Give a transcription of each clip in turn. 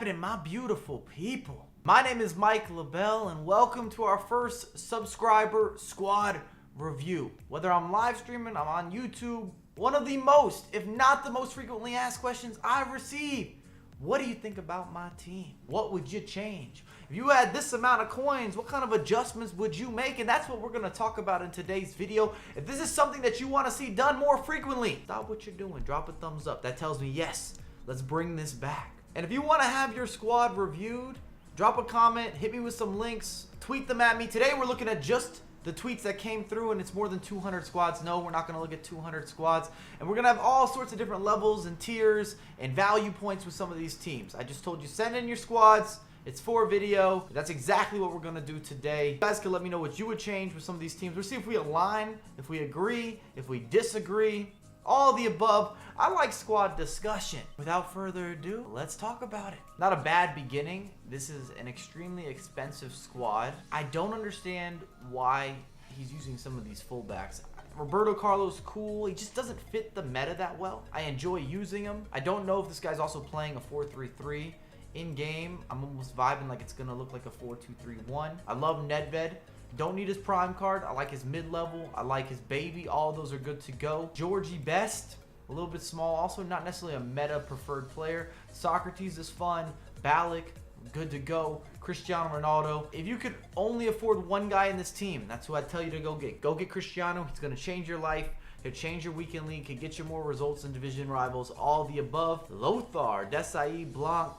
happening, my beautiful people? My name is Mike LaBelle, and welcome to our first subscriber squad review. Whether I'm live streaming, I'm on YouTube, one of the most, if not the most frequently asked questions I've received: what do you think about my team? What would you change? If you had this amount of coins, what kind of adjustments would you make? And that's what we're going to talk about in today's video. If this is something that you want to see done more frequently, stop what you're doing, drop a thumbs up. That tells me, yes, let's bring this back. And if you want to have your squad reviewed, drop a comment, hit me with some links, tweet them at me. Today we're looking at just the tweets that came through, and it's more than 200 squads. No, we're not going to look at 200 squads. And we're going to have all sorts of different levels and tiers and value points with some of these teams. I just told you, send in your squads. It's for video. That's exactly what we're going to do today. You guys can let me know what you would change with some of these teams. We'll see if we align, if we agree, if we disagree. All of the above. I like squad discussion. Without further ado, let's talk about it. Not a bad beginning. This is an extremely expensive squad. I don't understand why he's using some of these fullbacks. Roberto Carlos, cool. He just doesn't fit the meta that well. I enjoy using him. I don't know if this guy's also playing a 4-3-3 in game. I'm almost vibing like it's gonna look like a 4-2-3-1. I love Nedved. Don't need his prime card. I like his mid-level. I like his baby. All of those are good to go. Georgie Best, a little bit small. Also not necessarily a meta preferred player. Socrates is fun. Ballack, good to go. Cristiano Ronaldo. If you could only afford one guy in this team, that's who I'd tell you to go get. Go get Cristiano. He's going to change your life. He'll change your weekend league. Can get you more results in division rivals. All the above. Lothar, Desai, Blanc,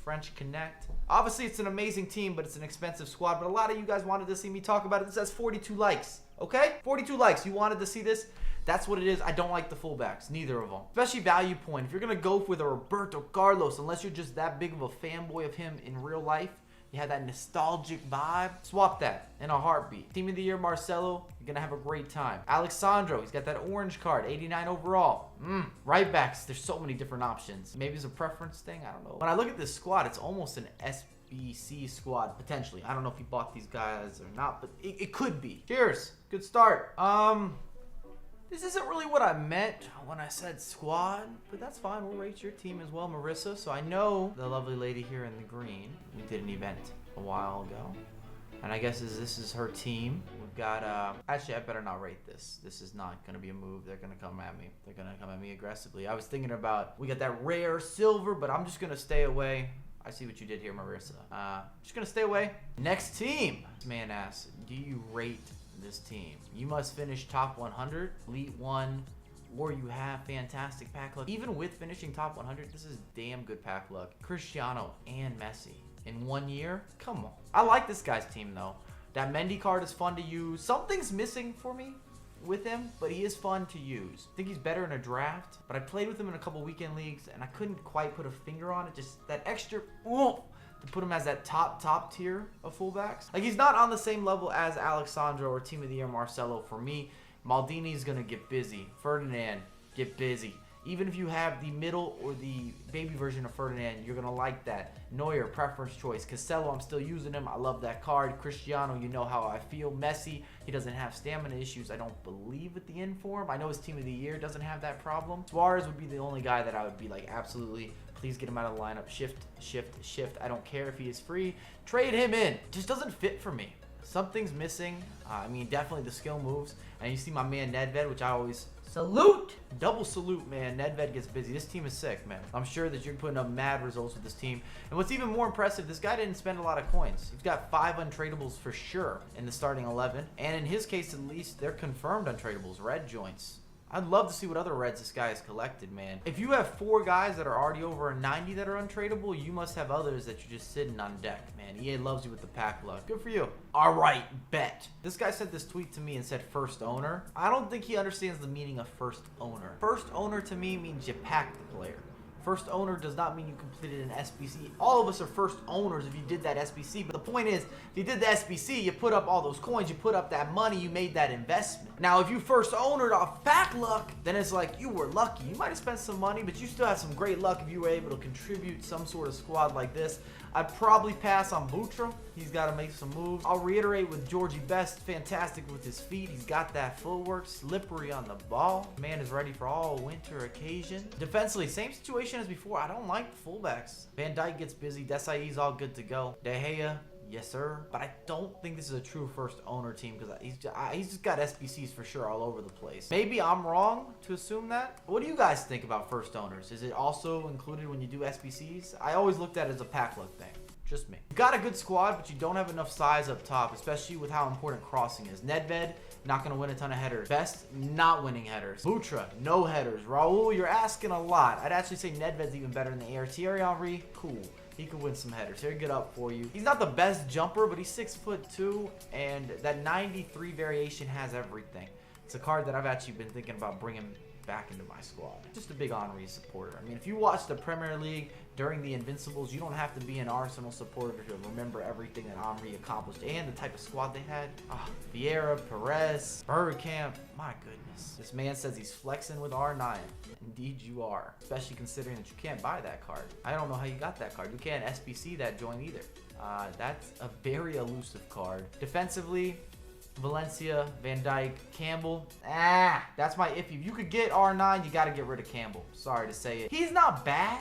French Connect. Obviously, it's an amazing team, but it's an expensive squad. But a lot of you guys wanted to see me talk about it. This has 42 likes, okay? 42 likes. You wanted to see this? That's what it is. I don't like the fullbacks, neither of them. Especially value point. If you're going to go with a Roberto Carlos, unless you're just that big of a fanboy of him in real life, you have that nostalgic vibe, swap that in a heartbeat. Team of the Year, Marcelo, you're going to have a great time. Alexandro, he's got that orange card, 89 overall. Right backs, there's so many different options. Maybe it's a preference thing, I don't know. When I look at this squad, it's almost an SBC squad, potentially. I don't know if he bought these guys or not, but it could be. Cheers, good start. This isn't really what I meant when I said squad, but that's fine. We'll rate your team as well, Marissa. So I know the lovely lady here in the green. We did an event a while ago, and I guess this is her team. We've got, actually, I better not rate this. This is not going to be a move. They're going to come at me. They're going to come at me aggressively. I was thinking about, we got that rare silver, but I'm just going to stay away. I see what you did here, Marissa. Just going to stay away. Next team. This man asks, do you rate this team? You must finish top 100, elite 1, or you have fantastic pack luck. Even with finishing top 100, this is damn good pack luck. Cristiano and Messi in 1 year? Come on. I like this guy's team though. That Mendy card is fun to use. Something's missing for me with him, but he is fun to use. I think he's better in a draft, but I played with him in a couple weekend leagues and I couldn't quite put a finger on it. Just that extra oomph to put him as that top tier of fullbacks. Like, he's not on the same level as Alexandro or Team of the Year Marcelo for me. Maldini's gonna get busy. Ferdinand, get busy. Even if you have the middle or the baby version of Ferdinand, you're gonna like that. Neuer, preference choice. Cancelo, I'm still using him. I love that card. Cristiano, you know how I feel. Messi, he doesn't have stamina issues, I don't believe, with the inform. I know his Team of the Year doesn't have that problem. Suarez would be the only guy that I would be like, absolutely, please get him out of the lineup. Shift. I don't care if he is free. Trade him in. Just doesn't fit for me. Something's missing. I mean, definitely the skill moves. And you see my man Nedved, which I always salute. Double salute, man. Nedved gets busy. This team is sick, man. I'm sure that you're putting up mad results with this team. And what's even more impressive, this guy didn't spend a lot of coins. He's got 5 untradables for sure in the starting 11. And in his case, at least, they're confirmed untradables. Red joints. I'd love to see what other reds this guy has collected, man. If you have 4 guys that are already over a 90 that are untradeable, you must have others that you're just sitting on deck, man. EA loves you with the pack luck. Good for you. All right, bet. This guy sent this tweet to me and said first owner. I don't think he understands the meaning of first owner. First owner to me means you pack the player. First owner does not mean you completed an SBC. All of us are first owners if you did that SBC. But the point is, if you did the SBC, you put up all those coins, you put up that money, you made that investment. Now, if you first ownered off pack luck, then it's like you were lucky. You might have spent some money, but you still had some great luck if you were able to contribute some sort of squad like this. I'd probably pass on Butra. He's got to make some moves. I'll reiterate with Georgie Best, fantastic with his feet. He's got that footwork, slippery on the ball. Man is ready for all winter occasions. Defensively, same situation as before. I don't like the fullbacks. Van Dijk gets busy. Desai's all good to go. De Gea, yes, sir. But I don't think this is a true first owner team because he's just got SBCs for sure all over the place. Maybe I'm wrong to assume that. What do you guys think about first owners? Is it also included when you do SBCs? I always looked at it as a pack luck thing. Just me. You got a good squad, but you don't have enough size up top, especially with how important crossing is. Nedved, not going to win a ton of headers. Best, not winning headers. Butra, no headers. Raul, you're asking a lot. I'd actually say Nedved's even better in the air. Thierry Henry, cool. He could win some headers. He'll get up for you. He's not the best jumper, but he's 6'2", and that 93 variation has everything. It's a card that I've actually been thinking about bringing back into my squad. Just a big Henry supporter. I mean, if you watch the Premier League during the Invincibles, you don't have to be an Arsenal supporter to remember everything that Henry accomplished and the type of squad they had. Vieira, Perez, Bergkamp. My goodness. This man says he's flexing with R9. Indeed you are. Especially considering that you can't buy that card. I don't know how you got that card. You can't SBC that joint either. That's a very elusive card. Defensively, Valencia, Van Dijk, Campbell. That's my iffy. If you could get R9, you got to get rid of Campbell. Sorry to say it. He's not bad,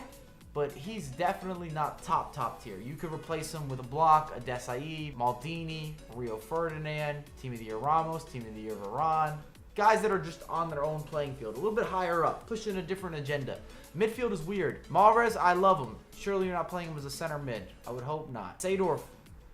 but he's definitely not top tier. You could replace him with a Block, a Desai, Maldini, Rio Ferdinand, Team of the Year Ramos, Team of the Year Varane. Guys that are just on their own playing field, a little bit higher up, pushing a different agenda. Midfield is weird. Mahrez, I love him. Surely you're not playing him as a center mid. I would hope not. Seedorf,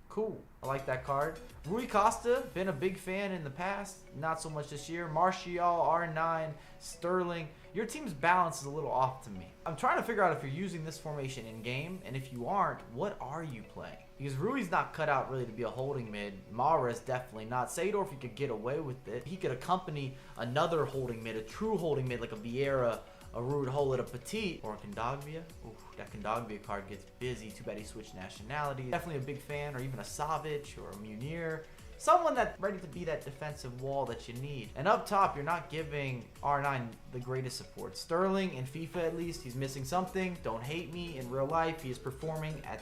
cool. I like that card. Rui Costa, been a big fan in the past. Not so much this year. Martial, R9, Sterling. Your team's balance is a little off to me. I'm trying to figure out if you're using this formation in game, and if you aren't, what are you playing? Because Rui's not cut out really to be a holding mid. Mahrez definitely not. Seedorf, he could get away with it. He could accompany another holding mid, a true holding mid like a Vieira, a Ruud Gullit, a Petit, or a Kondogbia. Ooh, that Kondogbia card gets busy. Too bad he switched nationality. Definitely a big fan, or even a Savic or a Munir. Someone that's ready to be that defensive wall that you need. And up top, you're not giving R9 the greatest support. Sterling, in FIFA at least, he's missing something. Don't hate me. In real life, he is performing at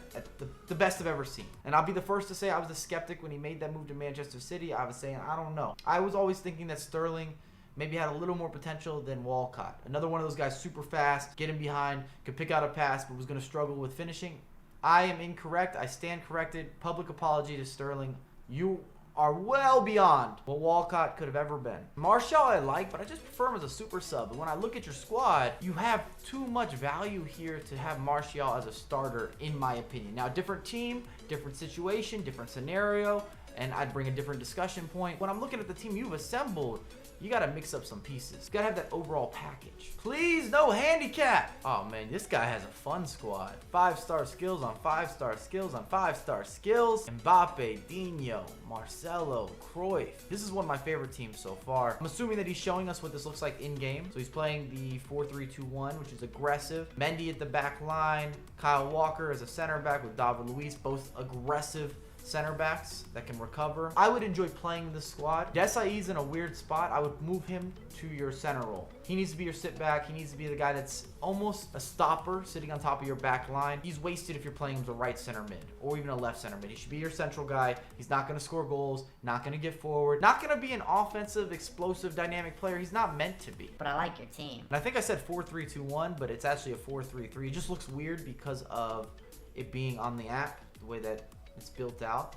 the best I've ever seen. And I'll be the first to say I was a skeptic when he made that move to Manchester City. I was saying, I don't know. I was always thinking that Sterling maybe had a little more potential than Walcott. Another one of those guys, super fast, getting behind, could pick out a pass, but was going to struggle with finishing. I am incorrect. I stand corrected. Public apology to Sterling. You are well beyond what Walcott could have ever been. Martial I like, but I just prefer him as a super sub. And when I look at your squad, you have too much value here to have Martial as a starter, in my opinion. Now, different team, different situation, different scenario, and I'd bring a different discussion point. When I'm looking at the team you've assembled, you gotta mix up some pieces. You gotta have that overall package. Please, no handicap. Oh man, this guy has a fun squad. 5-star skills on 5-star skills on 5-star skills. Mbappe, Dino, Marcelo, Cruyff. This is one of my favorite teams so far. I'm assuming that he's showing us what this looks like in game. So he's playing the 4-3-2-1, which is aggressive. Mendy at the back line. Kyle Walker as a center back with David Luiz, both aggressive center backs that can recover. I would enjoy playing this squad. Desai's in a weird spot. I would move him to your center role. He needs to be your sit back. He needs to be the guy that's almost a stopper sitting on top of your back line. He's wasted if you're playing the right center mid or even a left center mid. He should be your central guy. He's not going to score goals, not going to get forward, not going to be an offensive, explosive, dynamic player. He's not meant to be. But I like your team. And I think I said 4-3-2-1, but it's actually a 4-3-3. It just looks weird because of it being on the app, the way that it's built out.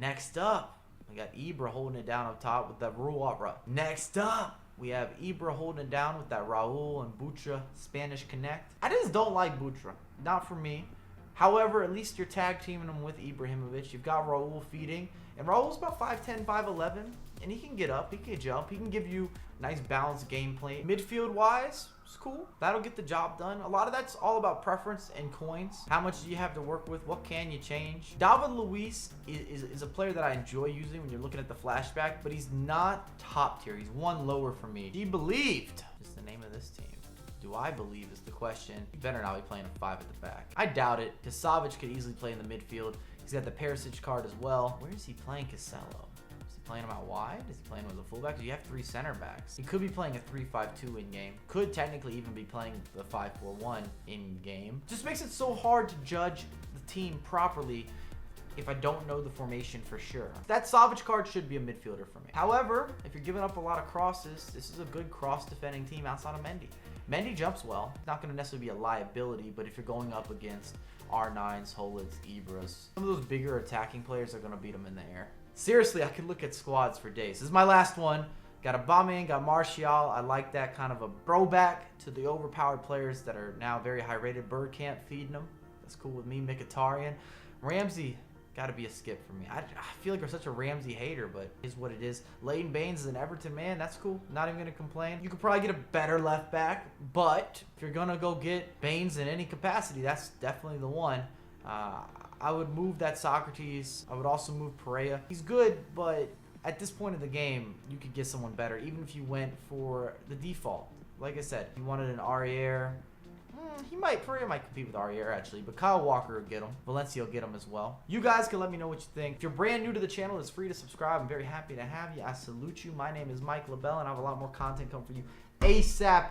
Next up, we got Ibra holding it down up top with that Ruara. Next up, we have Ibra holding it down with that Raul and Butra Spanish Connect. I just don't like Butra. Not for me. However, at least you're tag teaming him with Ibrahimovic. You've got Raul feeding. And Raul's about 5'10", 5'11", and he can get up, he can jump, he can give you nice balanced gameplay. Midfield-wise, it's cool. That'll get the job done. A lot of that's all about preference and coins. How much do you have to work with? What can you change? David Luiz is a player that I enjoy using when you're looking at the flashback, but he's not top tier. He's one lower for me. He believed is the name of this team. Do I believe is the question. He better not be playing a 5 at the back. I doubt it, because Savic could easily play in the midfield. He's got the Perisic card as well. Where is he playing Casello? Is he playing him out wide? Is he playing with a fullback? Because you have 3 center backs. He could be playing a 3-5-2 in game. Could technically even be playing the 5-4-1 in game. Just makes it so hard to judge the team properly if I don't know the formation for sure. That Savic card should be a midfielder for me. However, if you're giving up a lot of crosses, this is a good cross-defending team outside of Mendy. Mendy jumps well. It's not going to necessarily be a liability, but if you're going up against R9s, Holitz, Ibras, some of those bigger attacking players are going to beat them in the air. Seriously, I could look at squads for days. This is my last one. Got Aubameyang, got Martial. I like that kind of a throwback to the overpowered players that are now very high-rated. Bergkamp feeding them. That's cool with me. Mkhitaryan. Ramsey. Got to be a skip for me. I feel like I'm such a Ramsey hater, but it is what it is. Leighton Baines is an Everton man. That's cool. Not even going to complain. You could probably get a better left back, but if you're going to go get Baines in any capacity, that's definitely the one. I would move that Socrates. I would also move Pereira. He's good, but at this point of the game, you could get someone better, even if you went for the default. Like I said, you wanted an Aurier. Pereira might compete with Aurier actually, but Kyle Walker will get him. Valencia will get him as well. You guys can let me know what you think. If you're brand new to the channel, it's free to subscribe. I'm very happy to have you. I salute you. My name is Mike LaBelle, and I have a lot more content coming for you ASAP.